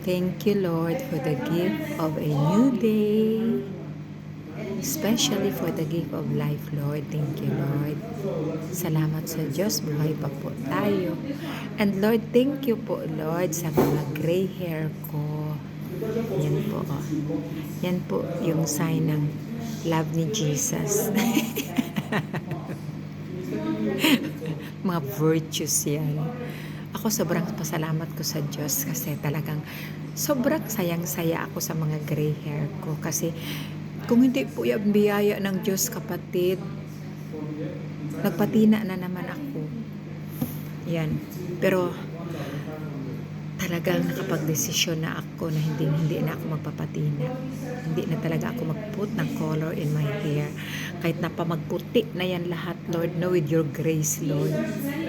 Thank you, Lord, for the gift of a new day. Especially for the gift of life, Lord. Thank you, Lord. Salamat sa Diyos. Buhay pa po tayo. And Lord, thank you po, Lord, sa mga gray hair ko. Yan po. Yan po yung sign ng love ni Jesus. Mga virtues yan. Ako sobrang pasalamat ko sa Diyos kasi talagang sobrang sayang-saya ako sa mga gray hair ko kasi kung hindi po yung biyaya ng Diyos, kapatid, nagpatina na naman ako. Yan. Pero talagang nakapag-desisyon na ako na hindi na ako magpapatina. Hindi na talaga ako mag-put ng color in my hair. Kahit napamagputi na yan lahat, Lord, no, with your grace, Lord.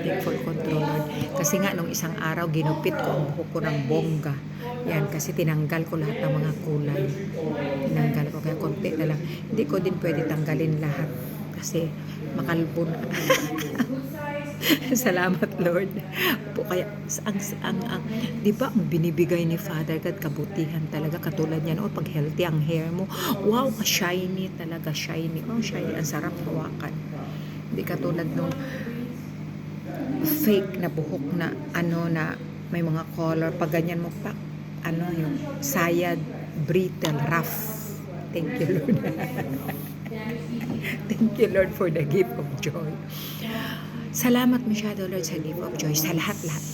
Take full control, Lord. Kasi nga, nung isang araw, ginupit ko ang buhok ko ng bongga. Yan, kasi tinanggal ko lahat ng mga kulay. Tinanggal ko, kaya konti na lang. Hindi ko din pwede tanggalin lahat. Kasi makalbo na. Salamat, Lord. Po kaya di ba ang binibigay ni Father God kabutihan talaga katulad niyan pag healthy ang hair mo. Wow, shiny talaga, shiny. Oh, shiny, ang sarap hawakan. Hindi katulad nung fake na buhok na na may mga color pag ganyan mo pa yung sayad, brittle, rough. Thank you, Lord. Thank you, Lord, for the gift of joy. Salamat masyado, Lord, sa gift of joy. Sa lahat-lahat.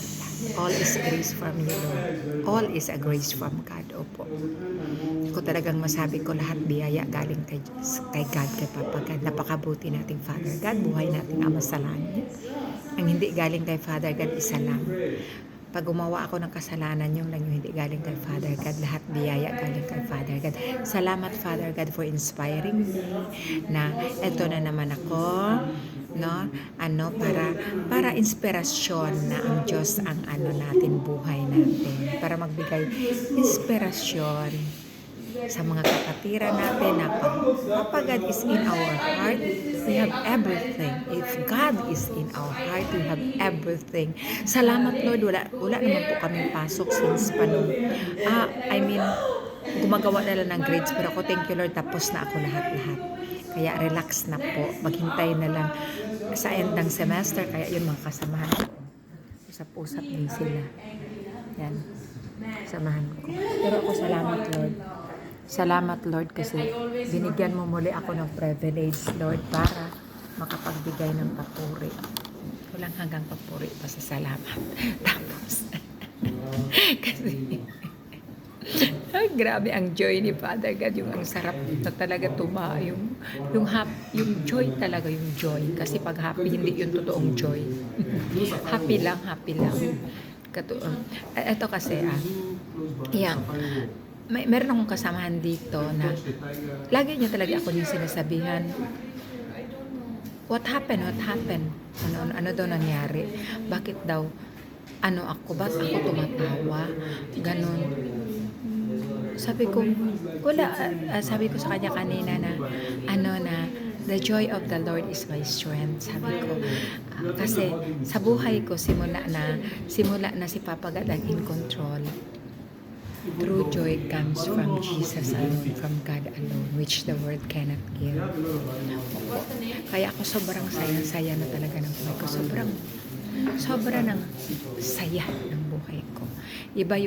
All is grace from you, Lord. All is a grace from God. Opo. Ako talagang masabi ko lahat biyaya galing kay God, kay Papa God. Napakabuti nating Father God. Buhay nating Ama sa langit. Ang hindi galing kay Father God, isa lang. Pag gumawa ako ng kasalanan, yung lang yung hindi galing kay Father God, lahat biyaya galing kay Father God. Salamat, Father God, for inspiring me na eto na naman ako, no? Para inspirasyon na ang Diyos ang natin, buhay natin. Para magbigay inspirasyon sa mga kapatiran natin na Papa God is in our heart, we have everything. If God is in our heart, we have everything. Salamat, Lord. Wala naman po kaming pasok since gumagawa na lang ng grades, pero ako, thank you, Lord, tapos na ako lahat-lahat. Kaya relax na po. Maghintay na lang sa end ng semester. Kaya yun, mga kasamahan ko. Usap-usap din sila. Yan. Samahan ko. Pero ako, salamat, Lord. Salamat, Lord, kasi binigyan mo muli ako ng privilege, Lord, para makapagbigay ng papuri. Walang hanggang papuri, basta salamat. Tapos, kasi, grabe ang joy ni Father God, yung ang sarap na talaga yung joy talaga, yung joy. Kasi pag happy, hindi yung totoong joy. happy lang. Ito kasi, meron akong kasamahan dito na lagi niya talaga ako yung sinasabihan, what happened? Ano daw nangyari? Bakit daw, ba't ako tumatawa? Ganon. Sabi ko, wala. Sabi ko sa kanya kanina na, the joy of the Lord is my strength. Sabi ko, kasi sa buhay ko, simula na si Papa God ang in control. True joy comes from Jesus alone, from God alone, which the world cannot give. Kaya ako sobrang saya na talaga ng buhay ko. Sobra ng saya ng buhay ko. Iba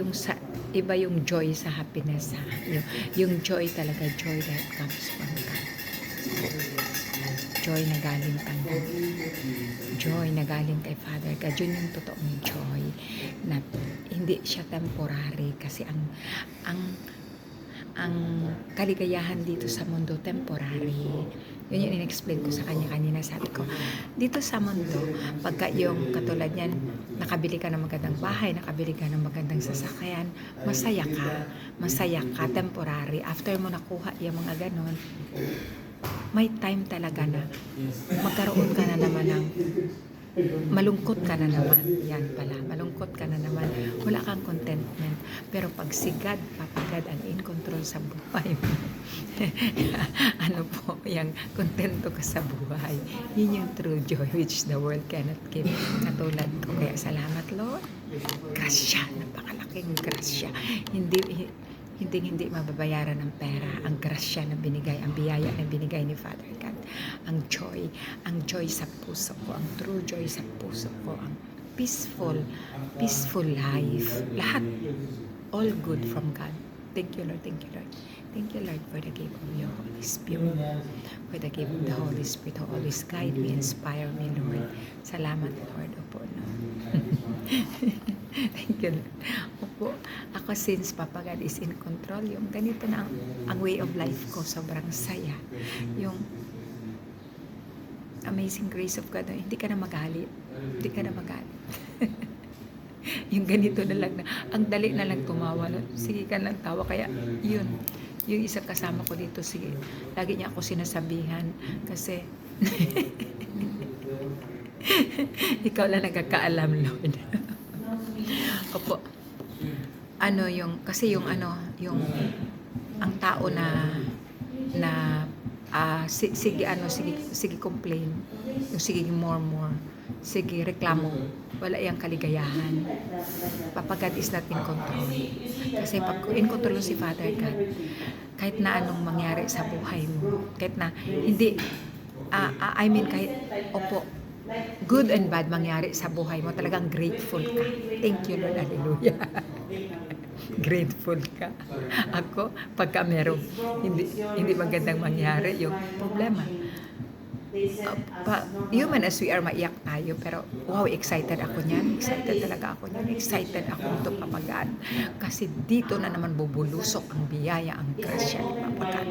yung joy sa happiness. Yung joy talaga, joy that comes from God. Joy na galing kay God. Joy na galing kay Father God. Yun yung totoong joy na hindi siya temporary kasi ang kaligayahan dito sa mundo temporary. Yun yung in-explain ko sa kanya kanina. Sabi ko, dito sa mundo, pagka yung katulad yan, nakabili ka ng magandang bahay, nakabili ka ng magandang sasakyan, masaya ka, temporary. After mo nakuha yung mga ganon, may time talaga na magkaroon ka na naman ng malungkot ka na naman. Yan pala, malungkot ka na naman. Wala kang contentment. Pero pag si God, Papa God, ang in control sa buhay mo, yung kontento ka sa buhay. Yun yung true joy which the world cannot give. Katulad ko. Kaya salamat, Lord. Grasya, napakalaki. malaking grasya. Hindi mababayaran ng pera ang grasya na binigay, ang biyaya na binigay ni Father God. Ang joy sa puso ko, ang true joy sa puso ko, ang peaceful life. Lahat, all good from God. Thank you, Lord. Thank you, Lord. Thank you, Lord, for the gift of your Holy Spirit. For the gift of the Holy Spirit to always guide me, inspire me, Lord. Salamat, Lord. Opo, no? Thank you, Lord. Opo, ako since Papa God is in control, yung ganito na ang way of life ko, sobrang saya. Yung amazing grace of God, hindi ka na magalit. Hindi ka na magalit. Yung ganito na lang na, ang dali na lang tumawa. Sige ka lang tawa, kaya yun. Yung isang kasama ko dito, sige, lagi niya ako sinasabihan kasi ikaw lang nagkakaalam, Lord. Opo. Kasi yung ang tao na sige complain, yung sige more, sige reklamo, wala yung kaligayahan. Papa God is not in control. Kasi pag in control si Father God, kahit na anong mangyari sa buhay mo, kahit na hindi, kahit, opo, good and bad mangyari sa buhay mo, talagang grateful ka. Thank you, Lord. Hallelujah. Grateful ka. Ako, pagka merong hindi magandang mangyari, yung problema. Human as we are, maiyak tayo, pero wow, excited ako niyan. Excited talaga ako niyan. Excited ako nito, Papa God. Kasi dito na naman bubulusok ang biyaya, ang grasya ni Papa God.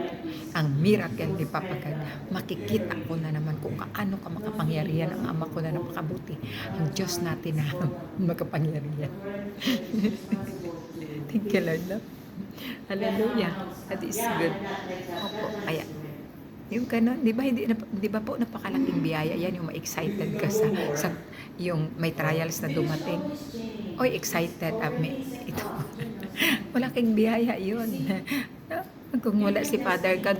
Ang miracle ni Papa God. Makikita ko na naman kung kaano ka makapangyarihan ang Ama ko na napakabuti. Ang Diyos natin na makapangyarihan. Thank you, Lord. No? Hallelujah. That is good. Opo, kaya yung gano'n, di ba po napakalaking biyaya yan, yung ma-excited ka sa yung may trials na dumating. Oy, excited ito. Malaking biyaya yun. Kung wala si Father God,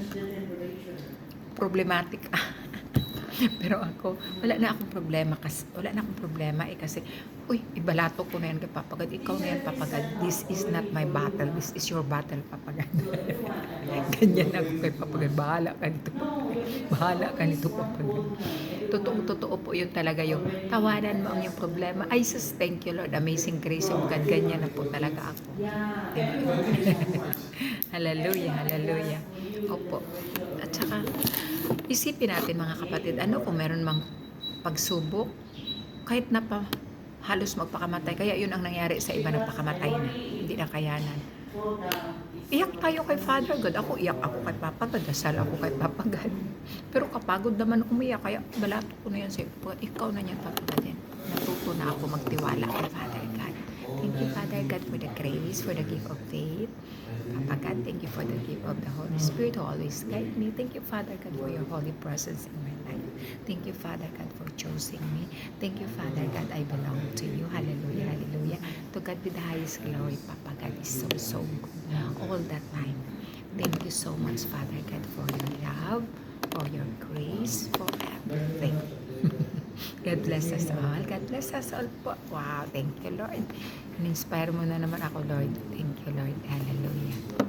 problematic. Pero ako, wala na akong problema kasi uy, ibalato ko na yan kay Papa God. Ikaw na yan, Papa God. This is not my battle. This is your battle, Papa God. Ganyan ako kay Papa God. Bahala ka nito, Papa God. Bahala ka nito, Papa God. Totoo po yun talaga yung tawanan mo ang yung problema. Ay, sus, thank you, Lord. Amazing grace of God. Ganyan na po talaga ako. Thank you. Hallelujah, hallelujah. Opo. At saka, isipin natin mga kapatid, kung meron mang pagsubok, kahit na pa halos magpakamatay, kaya yun ang nangyari sa iba, nagpakamatay na, hindi na kayanan. Iyak tayo kay Father God. Ako iyak ako kay Papa God, dasal ako kay Papa God. Pero kapagod naman umiyak, kaya balato ko na yan sa Papa God. Ikaw na yan, Papa God. Natuto na ako magtiwala kay Father God. Thank you, Father God, for the grace, for the gift of faith. Papa God, thank you for the gift of the Holy Spirit who always guide me. Thank you, Father God, for your holy presence in my life. Thank you, Father God, for choosing me. Thank you, Father God, I belong to you. Hallelujah, hallelujah. To God be the highest glory. Papa God is so good all that time. Thank you so much, Father God, for your love, for your grace, for everything. God bless us all. God bless us all po. Wow, thank you, Lord. In-inspire mo na naman ako, Lord. Thank you, Lord. Hallelujah.